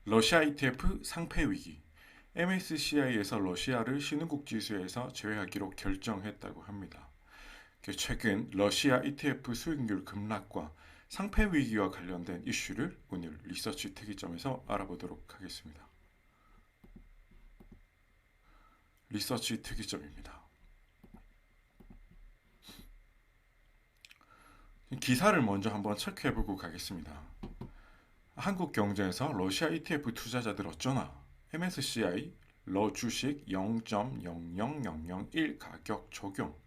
러시아 ETF 상패 위기. MSCI에서 러시아를 신흥국 지수에서 제외하기로 결정했다고 합니다. 최근 러시아 ETF 수익률 급락과 상패 위기와 관련된 이슈를 오늘 리서치 특이점에서 알아보도록 하겠습니다. 리서치 특이점입니다. 기사를 먼저 한번 체크해보고 가겠습니다. 한국경제에서 러시아 ETF 투자자들 어쩌나 MSCI 러 주식 0.00001 가격 적용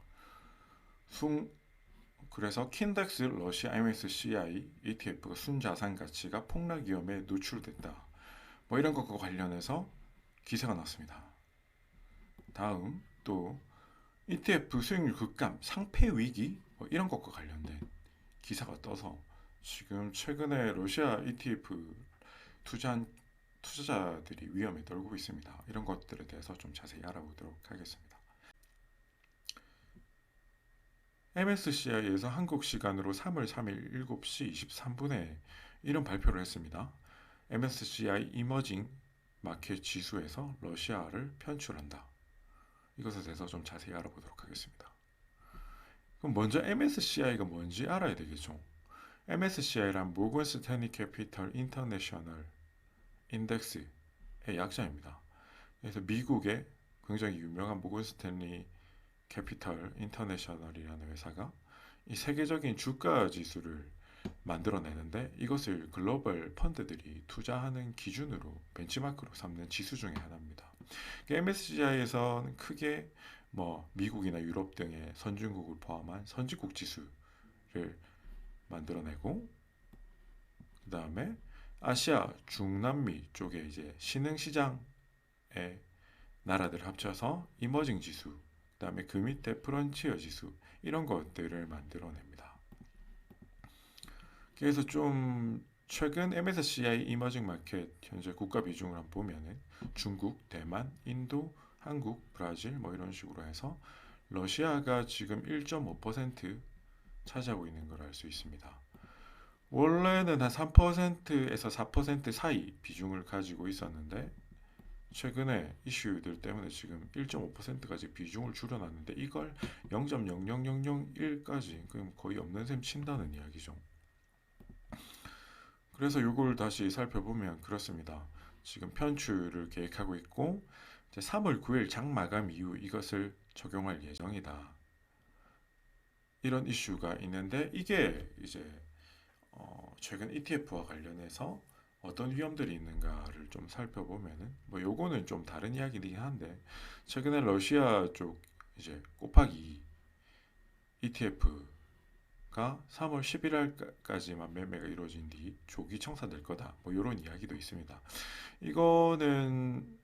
그래서 킨덱스 러시아 MSCI ETF가 순자산 가치가 폭락 위험에 노출됐다. 뭐 이런 것과 관련해서 기사가 났습니다. 다음 또 ETF 수익률 급감 상패 위기 뭐 이런 것과 관련된 기사가 떠서 지금 최근에 러시아 ETF 투자한 투자자들이 위험에 떨고 있습니다. 이런 것들에 대해서 좀 자세히 알아보도록 하겠습니다. MSCI에서 한국 시간으로 3월 3일 7시 23분에 이런 발표를 했습니다. MSCI 이머징 마켓 지수에서 러시아를 편출한다. 이것에 대해서 좀 자세히 알아보도록 하겠습니다. 그럼 먼저 MSCI가 뭔지 알아야 되겠죠. MSCI란 모건 스탠리 캐피털 인터내셔널 인덱스의 약자입니다. 그래서 미국의 굉장히 유명한 모건 스탠리 캐피털 인터내셔널이라는 회사가 이 세계적인 주가 지수를 만들어내는데 이것을 글로벌 펀드들이 투자하는 기준으로 벤치마크로 삼는 지수 중에 하나입니다. MSCI에서는 크게 뭐 미국이나 유럽 등의 선진국을 포함한 선진국 지수를 만들어내고 그 다음에 아시아, 중남미 쪽에 이제 신흥시장의 나라들 합쳐서 이머징 지수, 그 다음에 그 밑에 프론티어 지수 이런 것들을 만들어냅니다. 그래서 좀 최근 MSCI 이머징 마켓 현재 국가 비중을 한번 보면은 중국, 대만, 인도, 한국, 브라질 뭐 이런 식으로 해서 러시아가 지금 1.5% 차지하고 있는 걸 알 수 있습니다. 원래는 한 3%에서 4% 사이 비중을 가지고 있었는데 최근에 이슈들 때문에 지금 1.5%까지 비중을 줄여놨는데 이걸 0.00001까지 거의 없는 셈 친다는 이야기죠. 그래서 이걸 다시 살펴보면 그렇습니다. 지금 편출을 계획하고 있고 3월 9일 장 마감 이후 이것을 적용할 예정이다. 이런 이슈가 있는데 이게 이제 최근 ETF와 관련해서 어떤 위험들이 있는가를 좀 살펴보면은 뭐 요거는 좀 다른 이야기이긴 한데 최근에 러시아 쪽 이제 곱하기 ETF가 3월 11일까지만 매매가 이루어진 뒤 조기 청산될 거다. 뭐 이런 이야기도 있습니다. 이거는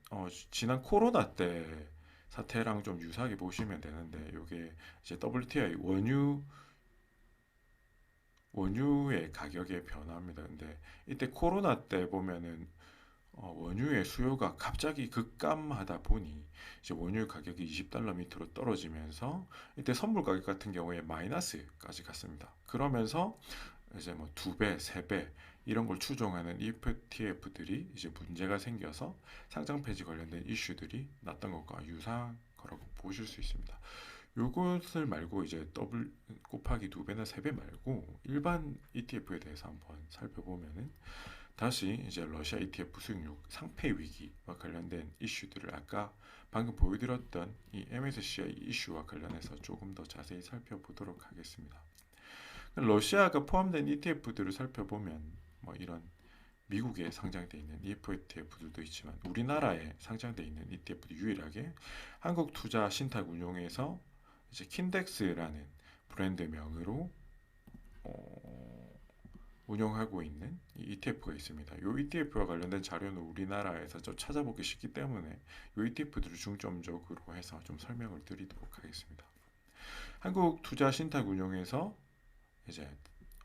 지난 코로나 때 사태랑 좀 유사하게 보시면 되는데 이게 이제 WTI 원유의 가격의 변화입니다. 근데 이때 코로나 때 보면은 원유의 수요가 갑자기 급감하다 보니 이제 원유 가격이 20달러 밑으로 떨어지면서 이때 선물 가격 같은 경우에 마이너스까지 갔습니다. 그러면서 이제 뭐 두 배, 세 배 이런 걸 추종하는 ETF들이 이제 문제가 생겨서 상장 폐지 관련된 이슈들이 났던 것과 유사한 거라고 보실 수 있습니다. 요것을 말고 이제 더블 곱하기 두 배나 세 배 말고 일반 ETF에 대해서 한번 살펴보면은 다시 이제 러시아 ETF 수익률 상패 위기와 관련된 이슈들을 아까 방금 보여드렸던 이 MSCI 이슈와 관련해서 조금 더 자세히 살펴보도록 하겠습니다. 러시아가 포함된 ETF들을 살펴보면 뭐 이런 미국에 상장되어 있는 ETF들도 있지만 우리나라에 상장되어 있는 ETF도 유일하게 한국투자신탁운용에서 이제 킨덱스라는 브랜드명으로 운영하고 있는 ETF가 있습니다. 이 ETF와 관련된 자료는 우리나라에서 좀 찾아보기 쉽기 때문에 이 ETF들을 중점적으로 해서 좀 설명을 드리도록 하겠습니다. 한국투자신탁운용에서 이제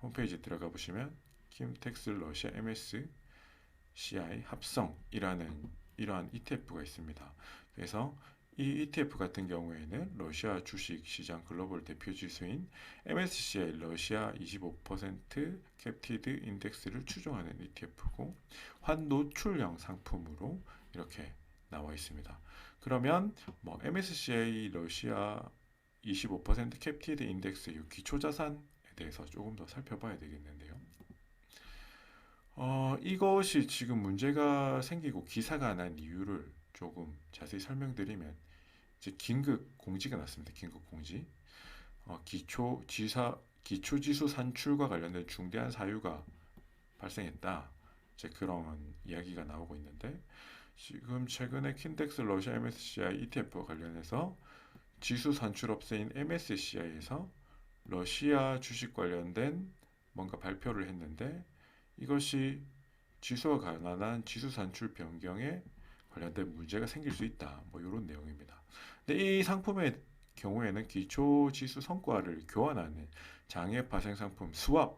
홈페이지 들어가 보시면 킨텍스 러시아 MSCI 합성이라는 이러한 ETF가 있습니다. 그래서 이 ETF 같은 경우에는 러시아 주식 시장 글로벌 대표 지수인 MSCI 러시아 25% 캡티드 인덱스를 추종하는 ETF고 환노출형 상품으로 이렇게 나와 있습니다. 그러면 뭐 MSCI 러시아 25% 캡티드 인덱스 이 기초 자산에 대해서 조금 더 살펴봐야 되겠는데요. 이것이 지금 문제가 생기고 기사가 난 이유를 조금 자세히 설명드리면 이제 긴급 공지가 났습니다. 긴급 공지. 기초지수 산출과 관련된 중대한 사유가 발생했다. 이제 그런 이야기가 나오고 있는데 지금 최근에 킨덱스 러시아 MSCI ETF와 관련해서 지수 산출업체인 MSCI에서 러시아 주식 관련된 뭔가 발표를 했는데 이것이 지수와 관련한 지수 산출 변경에 관련된 문제가 생길 수 있다. 뭐 이런 내용입니다. 근데 이 상품의 경우에는 기초 지수 성과를 교환하는 장외 파생 상품 스왑에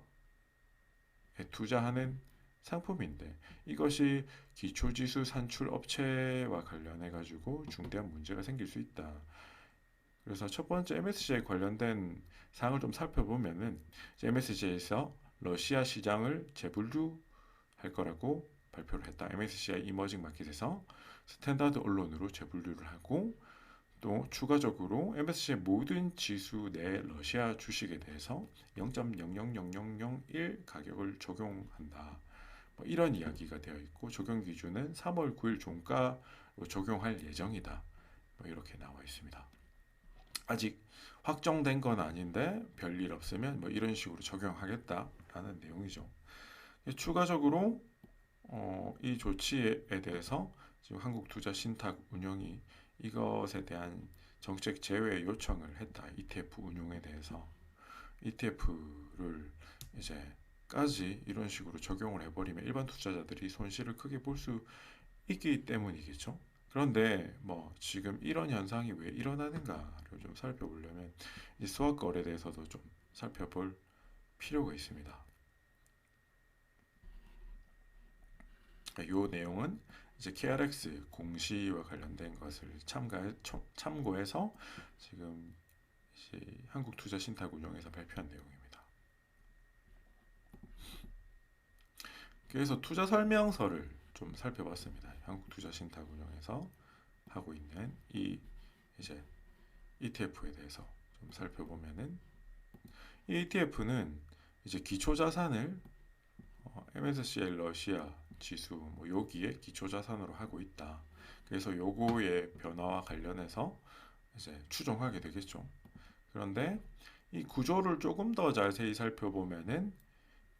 투자하는 상품인데 이것이 기초 지수 산출 업체와 관련해 가지고 중대한 문제가 생길 수 있다. 그래서 첫 번째 MSCI 관련된 사항을 좀 살펴보면은 MSCI에서 러시아 시장을 재분류할 거라고 발표를 했다. MSCI 이머징 마켓에서 스탠다드 언론으로 재분류를 하고 또 추가적으로 MSCI 모든 지수 내 러시아 주식에 대해서 0.00001 가격을 적용한다. 뭐 이런 이야기가 되어 있고 적용 기준은 3월 9일 종가로 적용할 예정이다. 뭐 이렇게 나와 있습니다. 아직 확정된 건 아닌데 별일 없으면 뭐 이런 식으로 적용하겠다라는 내용이죠. 추가적으로 이 조치에 대해서 지금 한국투자신탁운용이 이것에 대한 정책 제외 요청을 했다. ETF 운용에 대해서 ETF를 이제까지 이런 식으로 적용을 해버리면 일반 투자자들이 손실을 크게 볼 수 있기 때문이겠죠. 그런데 뭐 지금 이런 현상이 왜 일어나는가를 좀 살펴보려면 이 수학 거래에 대해서도 좀 살펴볼 필요가 있습니다. 이 내용은 이제 KRX 공시와 관련된 것을 참고해서 지금 한국투자신탁운용에서 발표한 내용입니다. 그래서 투자 설명서를 좀 살펴봤습니다. 한국투자신탁운용에서 하고 있는 이 이제 ETF에 대해서 좀 살펴보면은 이 ETF는 이제 기초 자산을 MSCI 러시아 지수 뭐 여기에 기초 자산으로 하고 있다. 그래서 요거의 변화와 관련해서 이제 추정하게 되겠죠. 그런데 이 구조를 조금 더 자세히 살펴보면은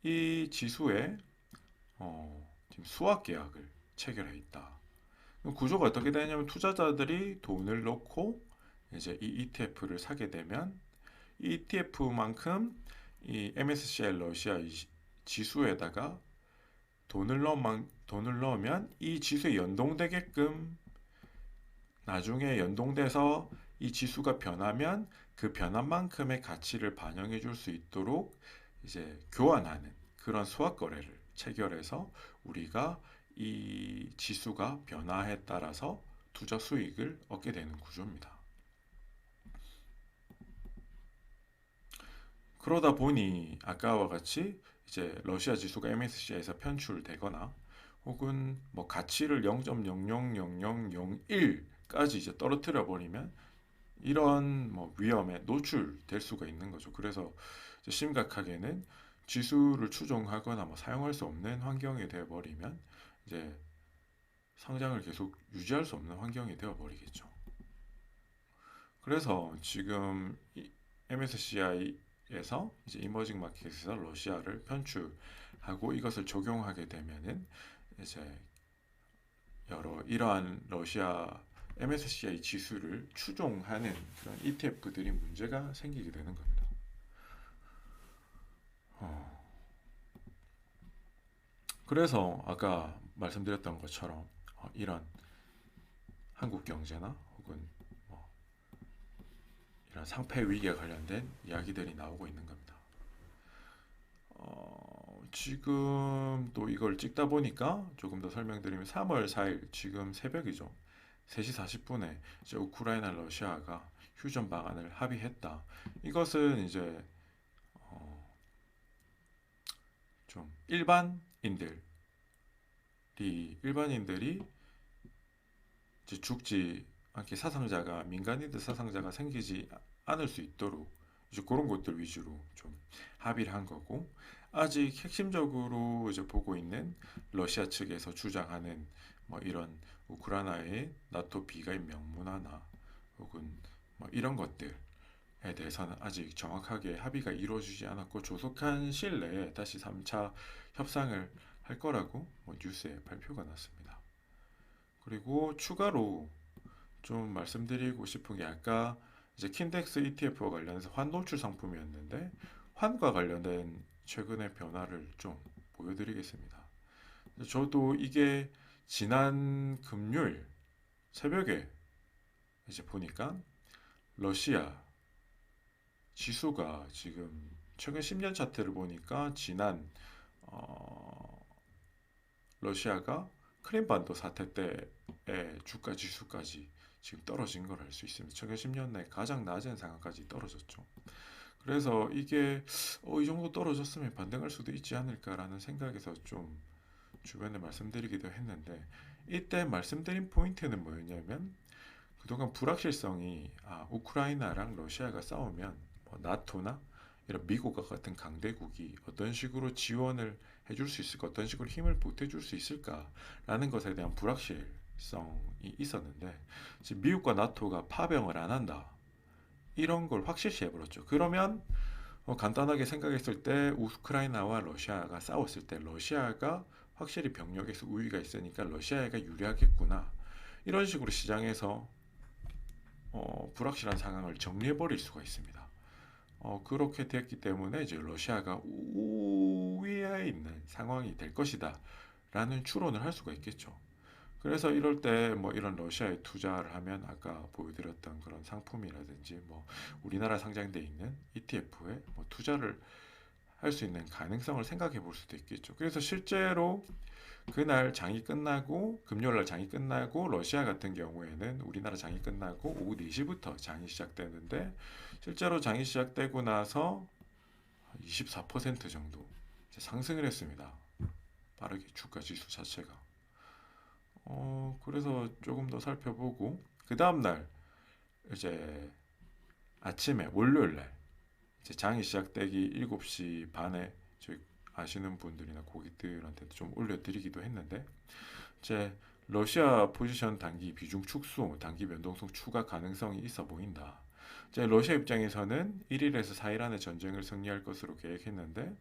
이 지수에 지금 수학 계약을 체결해 있다. 구조가 어떻게 되냐면 투자자들이 돈을 넣고 이제 이 ETF를 사게 되면 이 ETF만큼 이 MSCI 러시아 지수에다가 돈을 넣으면 이 지수에 연동되게끔 나중에 연동돼서 이 지수가 변하면 그 변한 만큼의 가치를 반영해 줄 수 있도록 이제 교환하는 그런 수학 거래를 체결해서 우리가 이 지수가 변화에 따라서 투자 수익을 얻게 되는 구조입니다. 그러다 보니 아까와 같이 이제 러시아 지수가 MSCI에서 편출되거나 혹은 뭐 가치를 0.000001까지 이제 떨어뜨려 버리면 이런 뭐 위험에 노출될 수가 있는 거죠. 그래서 심각하게는 지수를 추종하거나 뭐 사용할 수 없는 환경이 되어 버리면 이제 상장을 계속 유지할 수 없는 환경이 되어 버리겠죠. 그래서 지금 MSCI에서 이제 이머징 마켓에서 러시아를 편출하고 이것을 적용하게 되면은 이제 여러 이러한 러시아 MSCI 지수를 추종하는 그런 ETF들이 문제가 생기게 되는 겁니다. 그래서 아까 말씀드렸던 것처럼 이런 한국 경제나 혹은 뭐 이런 상패 위기에 관련된 이야기들이 나오고 있는 겁니다. 지금 또 이걸 찍다 보니까 조금 더 설명드리면 3월 4일 지금 새벽이죠. 3시 40분에 이제 우크라이나 러시아가 휴전 방안을 합의했다. 이것은 이제 어, 좀 일반인들이 이제 죽지 않게 사상자가 민간인들 사상자가 생기지 않을 수 있도록 이제 그런 것들 위주로 좀 합의를 한 거고 아직 핵심적으로 이제 보고 있는 러시아 측에서 주장하는 뭐 이런 우크라이나의 나토 비가입 명문화나 혹은 뭐 이런 것들에 대해서는 아직 정확하게 합의가 이루어지지 않았고 조속한 시일 내에 다시 3차 협상을 할 거라고 뭐 뉴스에 발표가 났습니다. 그리고 추가로 좀 말씀드리고 싶은 게 아까 이제 킨덱스 ETF와 관련해서 환 노출 상품이었는데 환과 관련된 최근의 변화를 좀 보여드리겠습니다. 저도 이게 지난 금요일 새벽에 이제 보니까 러시아 지수가 지금 최근 10년 차트를 보니까 지난 어, 러시아가 크림반도 사태 때의 주가 지수까지 지금 떨어진 걸 알 수 있습니다. 최근 10년 내 가장 낮은 상황까지 떨어졌죠. 그래서 이게 이 정도 떨어졌으면 반등할 수도 있지 않을까라는 생각에서 좀 주변에 말씀드리기도 했는데 이때 말씀드린 포인트는 뭐였냐면 그동안 불확실성이 우크라이나랑 러시아가 싸우면 뭐 나토나 이런 미국과 같은 강대국이 어떤 식으로 지원을 해줄 수 있을까, 어떤 식으로 힘을 보태줄 수 있을까라는 것에 대한 불확실성이 있었는데 지금 미국과 나토가 파병을 안 한다. 이런 걸 확실시 해버렸죠. 그러면 간단하게 생각했을 때 우크라이나와 러시아가 싸웠을 때 러시아가 확실히 병력에서 우위가 있으니까 러시아가 유리하겠구나. 이런 식으로 시장에서 불확실한 상황을 정리해버릴 수가 있습니다. 그렇게 됐기 때문에 이제 러시아가 우위에 있는 상황이 될 것이다 라는 추론을 할 수가 있겠죠. 그래서 이럴 때 뭐 이런 러시아에 투자를 하면 아까 보여드렸던 그런 상품이라든지 뭐 우리나라 상장돼 있는 ETF에 뭐 투자를 할 수 있는 가능성을 생각해 볼 수도 있겠죠. 그래서 실제로 그날 장이 끝나고 금요일 날 장이 끝나고 러시아 같은 경우에는 우리나라 장이 끝나고 오후 4시부터 장이 시작되는데 실제로 장이 시작되고 나서 24% 정도 상승을 했습니다. 빠르게 주가 지수 자체가. 그래서 조금 더 살펴보고 그 다음 날 이제 아침에 월요일 날 이제 장이 시작되기 7시 반에 저희 아시는 분들이나 고객들한테도 좀 올려드리기도 했는데 이제 러시아 포지션 단기 비중 축소, 단기 변동성 추가 가능성이 있어 보인다. 이제 러시아 입장에서는 1일에서 4일 안에 전쟁을 승리할 것으로 계획했는데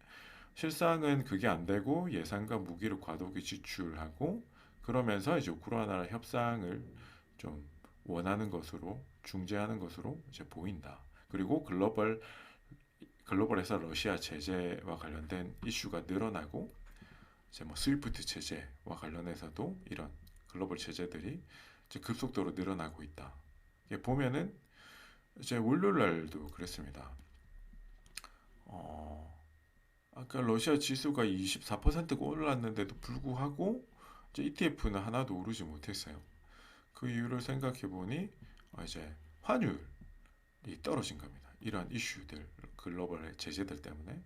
실상은 그게 안 되고 예산과 무기를 과도하게 지출하고 그러면서 이제 우크라이나 협상을 좀 원하는 것으로 중재하는 것으로 이제 보인다. 그리고 글로벌에서 러시아 제재와 관련된 이슈가 늘어나고 이제 뭐 스위프트 제재와 관련해서도 이런 글로벌 제재들이 이제 급속도로 늘어나고 있다. 이게 보면은 이제 월요일 날도 그랬습니다. 아까 러시아 지수가 24%가 올랐는데도 불구하고 이제 ETF는 하나도 오르지 못했어요. 그 이유를 생각해 보니 이제 환율이 떨어진 겁니다. 이러한 이슈들, 글로벌 제재들 때문에.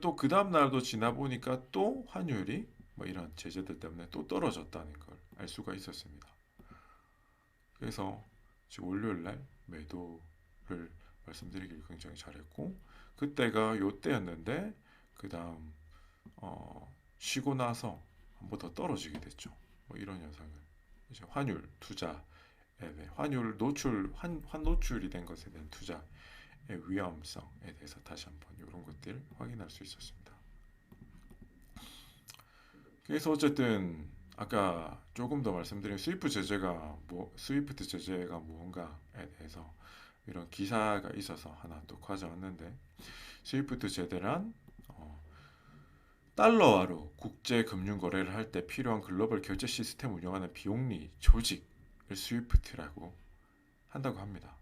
또 그 다음 날도 지나 보니까 또 환율이 뭐 이런 제재들 때문에 또 떨어졌다는 걸 알 수가 있었습니다. 그래서 지금 월요일 날 매도를 말씀드리길 굉장히 잘했고 그때가 요때였는데 그 다음 쉬고 나서 한 번 더 떨어지게 됐죠. 뭐 이런 현상을 이제 환율 투자에 대해 환율 노출 환 노출이 된 것에 대한 투자의 위험성에 대해서 다시 한번 이런 것들 확인할 수 있었습니다. 그래서 어쨌든 아까 조금 더 말씀드린 스위프트 제재가 무언가에 대해서 이런 기사가 있어서 하나 또 가져왔는데 스위프트 제재란 달러화로 국제 금융 거래를 할 때 필요한 글로벌 결제 시스템 운영하는 비용리 조직을 스위프트라고 한다고 합니다.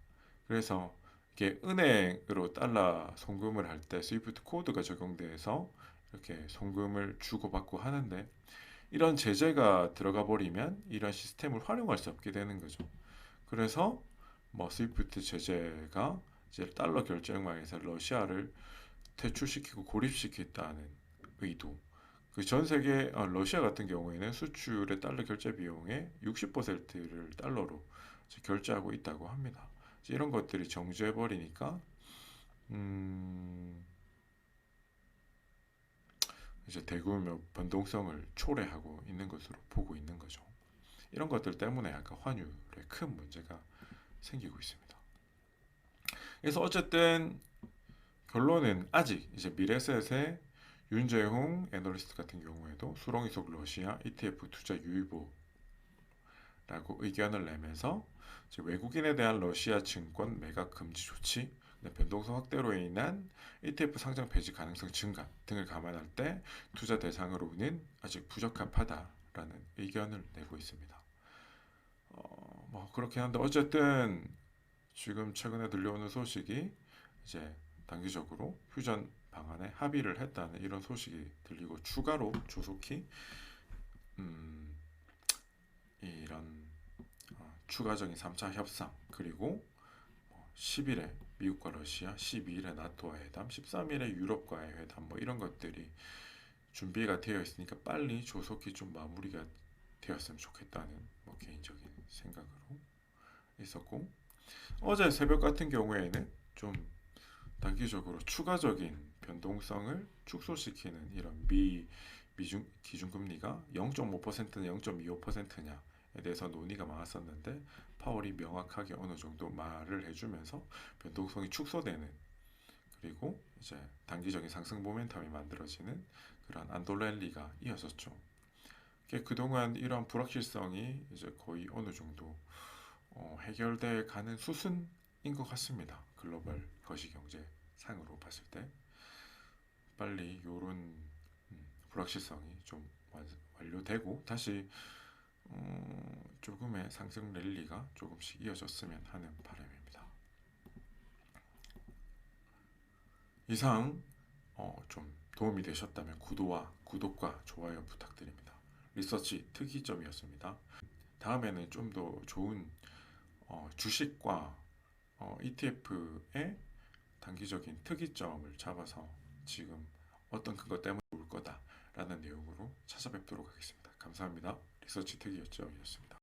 그래서 이게 은행으로 달러 송금을 할 때 스위프트 코드가 적용돼서 이렇게 송금을 주고받고 하는데 이런 제재가 들어가 버리면 이런 시스템을 활용할 수 없게 되는 거죠. 그래서 뭐 스위프트 제재가 이제 달러 결제망에서 러시아를 퇴출시키고 고립시켰다는 의도. 그 전 세계 러시아 같은 경우에는 수출의 달러 결제 비용의 60%를 달러로 결제하고 있다고 합니다. 이런 것들이 정지해 버리니까 음, 이제 대규모 변동성을 초래하고 있는 것으로 보고 있는 거죠. 이런 것들 때문에 약간 환율에 큰 문제가 생기고 있습니다. 그래서 어쨌든 결론은 아직 이제 미래셋의 윤재홍 애널리스트 같은 경우에도 수렁이 속 러시아 ETF 투자 유의보라고 의견을 내면서 외국인에 대한 러시아 증권 매각 금지 조치, 변동성 확대로 인한 ETF 상장 폐지 가능성 증가 등을 감안할 때 투자 대상으로는 아직 부적합하다라는 의견을 내고 있습니다. 뭐 그렇긴 한데 어쨌든 지금 최근에 들려오는 소식이 이제 단기적으로 휴전 방안에 합의를 했다는 이런 소식이 들리고 추가로 조속히 음, 이런 추가적인 3차 협상 그리고 10일에 미국과 러시아, 12일에 나토와 회담, 13일에 유럽과의 회담 뭐 이런 것들이 준비가 되어 있으니까 빨리 조속히 좀 마무리가 되었으면 좋겠다는 뭐 개인적인 생각으로 있었고 어제 새벽 같은 경우에는 좀 단기적으로 추가적인 변동성을 축소시키는 이런 미중 기준금리가 0.5%냐 0.25%냐에 대해서 논의가 많았었는데 파월이 명확하게 어느 정도 말을 해주면서 변동성이 축소되는 그리고 이제 단기적인 상승 모멘텀이 만들어지는 그런 안도랠리가 이어졌죠. 그동안 이런 불확실성이 이제 거의 어느 정도 해결돼 가는 수순인 것 같습니다. 글로벌 거시경제 상으로 봤을 때 빨리 이런 불확실성이 좀 완료되고 다시 조금의 상승 랠리가 조금씩 이어졌으면 하는 바람입니다. 이상 좀 도움이 되셨다면 구독과 좋아요 부탁드립니다. 리서치 특이점이었습니다. 다음에는 좀 더 좋은 주식과 ETF의 단기적인 특이점을 잡아서 지금 어떤 그것 때문에 올 거다라는 내용으로 찾아뵙도록 하겠습니다. 감사합니다. 리서치 특이점이었습니다.